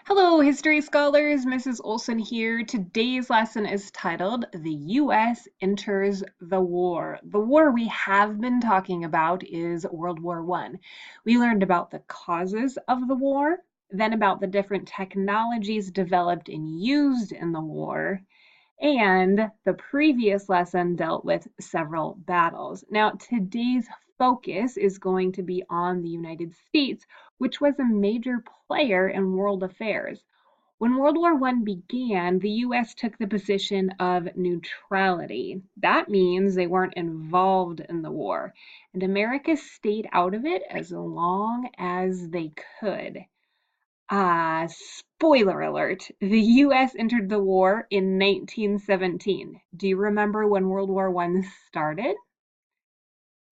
Hello, history scholars. Mrs. Olson here. Today's lesson is titled The U.S. Enters the War. The war we have been talking about is World War I. We learned about the causes of the war, then about the different technologies developed and used in the war, and the previous lesson dealt with several battles. Now, today's focus is going to be on the United States, which was a major player in world affairs. When World War I began, the US took the position of neutrality. That means they weren't involved in the war, and America stayed out of it as long as they could. Spoiler alert, the US entered the war in 1917. Do you remember when World War I started?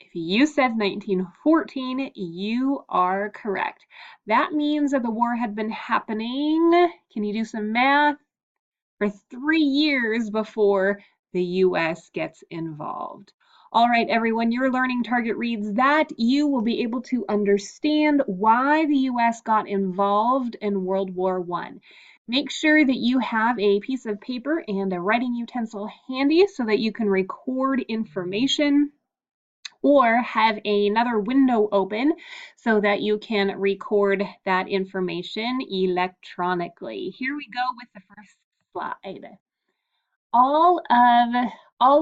If you said 1914, you are correct. That means that the war had been happening, can you do some math? For 3 years before the US gets involved. All right, everyone, your learning target reads that you will be able to understand why the US got involved in World War I. Make sure that you have a piece of paper and a writing utensil handy so that you can record information, or have another window open so that you can record that information electronically. Here we go with the first slide. All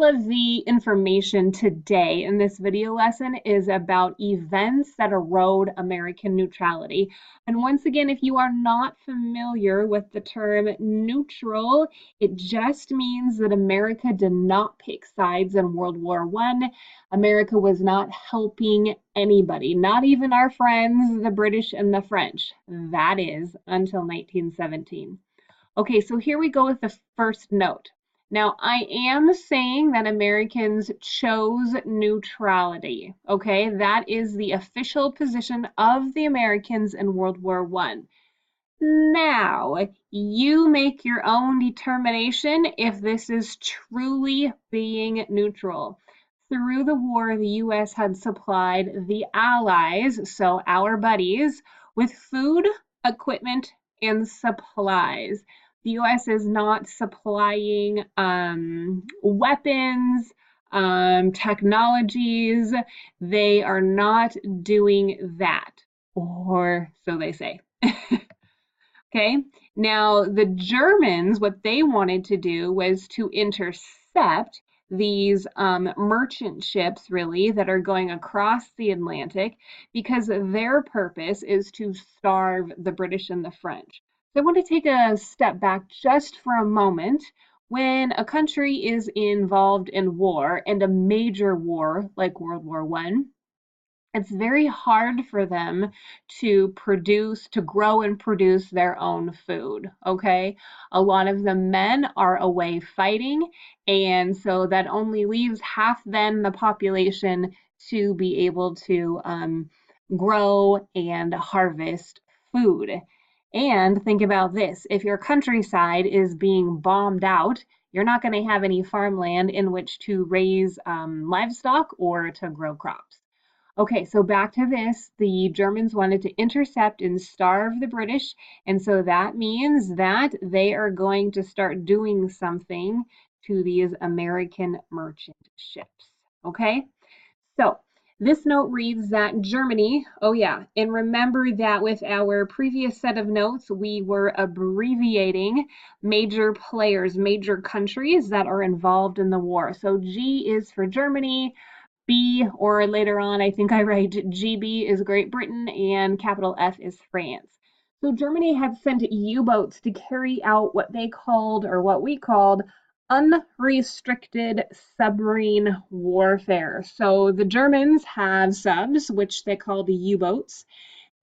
of the information today in this video lesson is about events that erode American neutrality. And once again, if you are not familiar with the term neutral, it just means that America did not pick sides in World War I. America was not helping anybody, not even our friends, the British and the French. That is until 1917. Okay, so here we go with the first note. Now, I am saying that Americans chose neutrality, okay? That is the official position of the Americans in World War I. Now, you make your own determination if this is truly being neutral. Through the war, the US had supplied the Allies, so our buddies, with food, equipment, and supplies. The US is not supplying weapons, technologies. They are not doing that, or so they say. Okay, now the Germans, what they wanted to do was to intercept these merchant ships, really, that are going across the Atlantic, because their purpose is to starve the British and the French. So I want to take a step back just for a moment. When a country is involved in war, and a major war like World War I, it's very hard for them to grow and produce their own food, okay? A lot of the men are away fighting, and so that only leaves half then the population to be able to grow and harvest food. And think about this, if your countryside is being bombed out, you're not going to have any farmland in which to raise livestock or to grow crops. Okay, so back to this. The Germans wanted to intercept and starve the British, and so that means that they are going to start doing something to these American merchant ships. Okay, so this note reads that Germany, oh yeah, and remember that with our previous set of notes, we were abbreviating major players, major countries that are involved in the war. So G is for Germany. B, or later on, I think I write GB, is Great Britain, and capital F is France. So Germany had sent U-boats to carry out what they called, or what we called, unrestricted submarine warfare. So the Germans have subs, which they call the U-boats.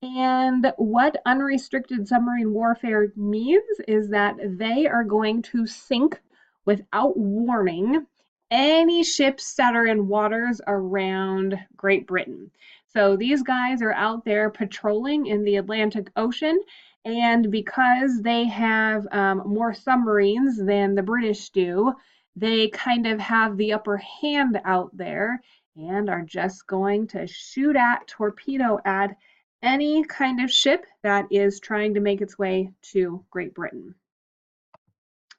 And what unrestricted submarine warfare means is that they are going to sink without warning any ships that are in waters around Great Britain. So these guys are out there patrolling in the Atlantic Ocean, and because they have more submarines than the British do, they kind of have the upper hand out there and are just going to shoot at, torpedo at any kind of ship that is trying to make its way to Great Britain.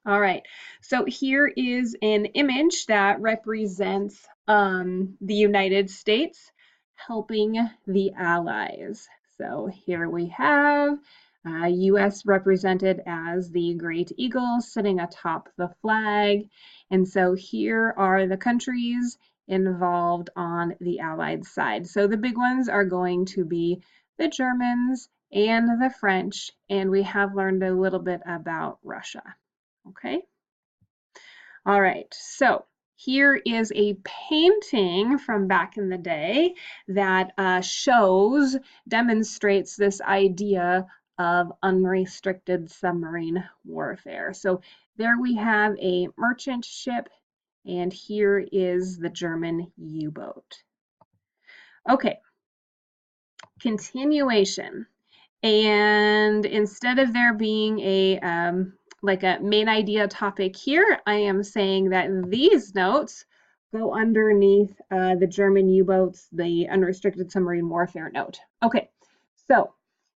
All right, so here is an image that represents the United States helping the Allies. So here we have US represented as the Great Eagle sitting atop the flag. And so here are the countries involved on the Allied side. So the big ones are going to be the Germans and the French, and we have learned a little bit about Russia. Okay. All right, so here is a painting from back in the day that demonstrates this idea of unrestricted submarine warfare. So there we have a merchant ship, and here is the German U-boat. Okay, continuation. And instead of there being a like a main idea topic here, I am saying that these notes go underneath the German U-boats, the unrestricted submarine warfare note. Okay, so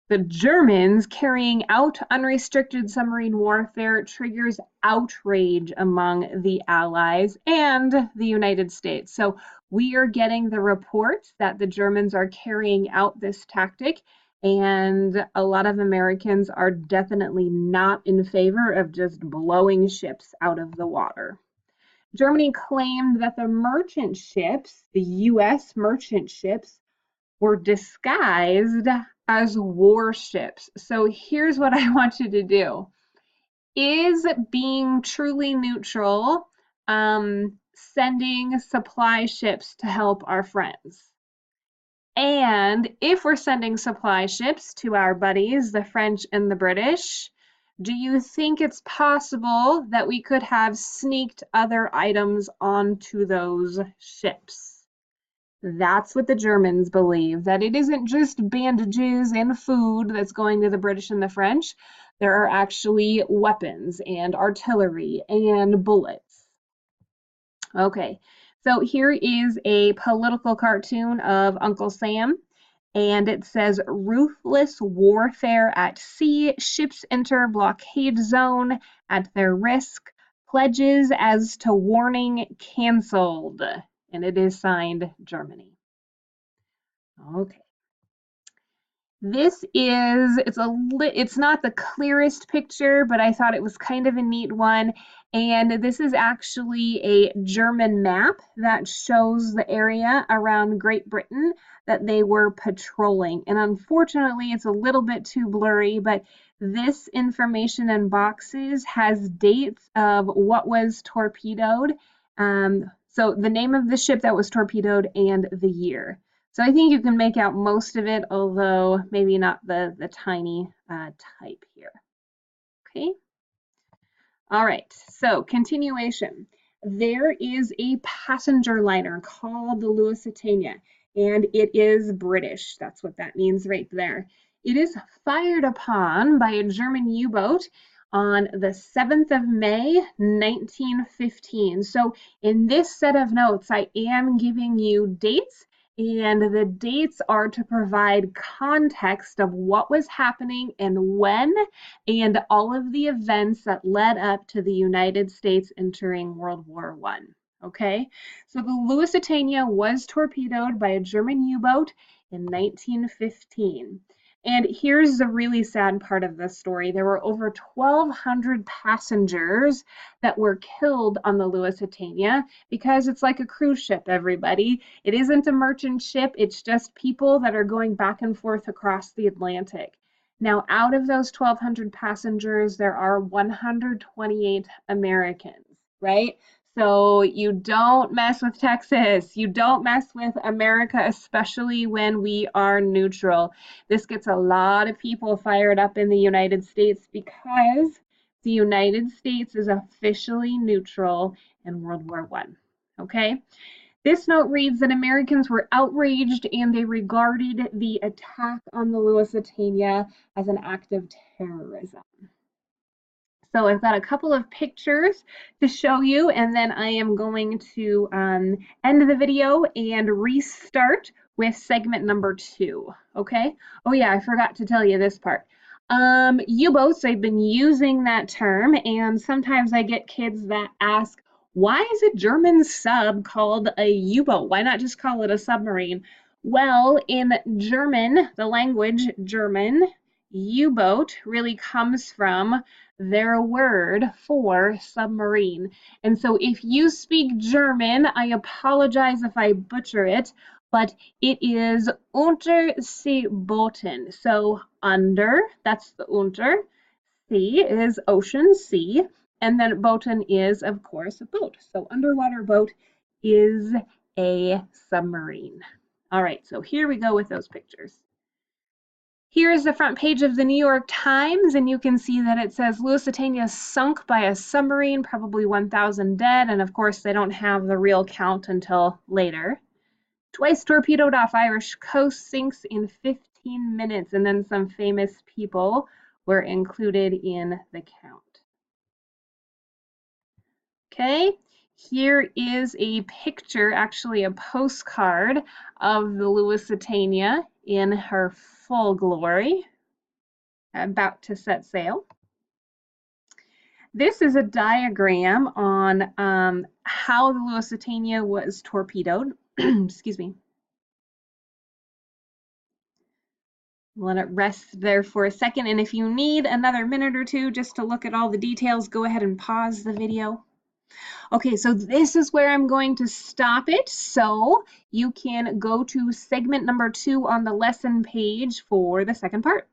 the Germans carrying out unrestricted submarine warfare triggers outrage among the Allies and the United States. So we are getting the report that the Germans are carrying out this tactic, and a lot of Americans are definitely not in favor of just blowing ships out of the water. Germany claimed that the merchant ships, the US merchant ships, were disguised as warships. So here's what I want you to do. Is being truly neutral sending supply ships to help our friends? And if we're sending supply ships to our buddies, the French and the British, do you think it's possible that we could have sneaked other items onto those ships? That's what the Germans believe, that it isn't just bandages and food that's going to the British and the French. There are actually weapons and artillery and bullets. Okay, so here is a political cartoon of Uncle Sam, and it says, ruthless warfare at sea, ships enter blockade zone at their risk, pledges as to warning canceled, and it is signed Germany. Okay. This is, it's not the clearest picture, but I thought it was kind of a neat one. And this is actually a German map that shows the area around Great Britain that they were patrolling. And unfortunately, it's a little bit too blurry, but this information in boxes has dates of what was torpedoed. So the name of the ship that was torpedoed and the year. So I think you can make out most of it, although maybe not the tiny type here. Okay. All right, so continuation. There is a passenger liner called the Lusitania, and it is British. That's what that means right there. It is fired upon by a German U-boat on the 7th of May, 1915. So in this set of notes, I am giving you dates, and the dates are to provide context of what was happening and when, and all of the events that led up to the United States entering World War I. Okay, so the Lusitania was torpedoed by a German U-boat in 1915. And here's the really sad part of this story. There were over 1,200 passengers that were killed on the Lusitania because it's like a cruise ship, everybody. It isn't a merchant ship, it's just people that are going back and forth across the Atlantic. Now, out of those 1,200 passengers, there are 128 Americans, right? So you don't mess with Texas. You don't mess with America, especially when we are neutral. This gets a lot of people fired up in the United States because the United States is officially neutral in World War I. Okay? This note reads that Americans were outraged and they regarded the attack on the Lusitania as an act of terrorism. So I've got a couple of pictures to show you, and then I am going to end the video and restart with segment number 2, okay? Oh yeah, I forgot to tell you this part. U-boats, I've been using that term, and sometimes I get kids that ask, why is a German sub called a U-boat? Why not just call it a submarine? Well, in German, the language German, U-boat really comes from their word for submarine. And so if you speak German, I apologize if I butcher it, but it is Unterseebooten. So under, that's the Unter, sea is ocean, sea, and then Boten is, of course, a boat. So underwater boat is a submarine. All right, so here we go with those pictures. Here's the front page of the New York Times, and you can see that it says Lusitania sunk by a submarine, probably 1,000 dead, and of course they don't have the real count until later. Twice torpedoed off Irish coast, sinks in 15 minutes, and then some famous people were included in the count. Okay, here is a picture, actually a postcard of the Lusitania in her full glory, about to set sail. This is a diagram on how the Lusitania was torpedoed. Excuse me. Let it rest there for a second, and if you need another minute or two just to look at all the details, go ahead and pause the video. Okay, so this is where I'm going to stop it, so you can go to segment number 2 on the lesson page for the second part.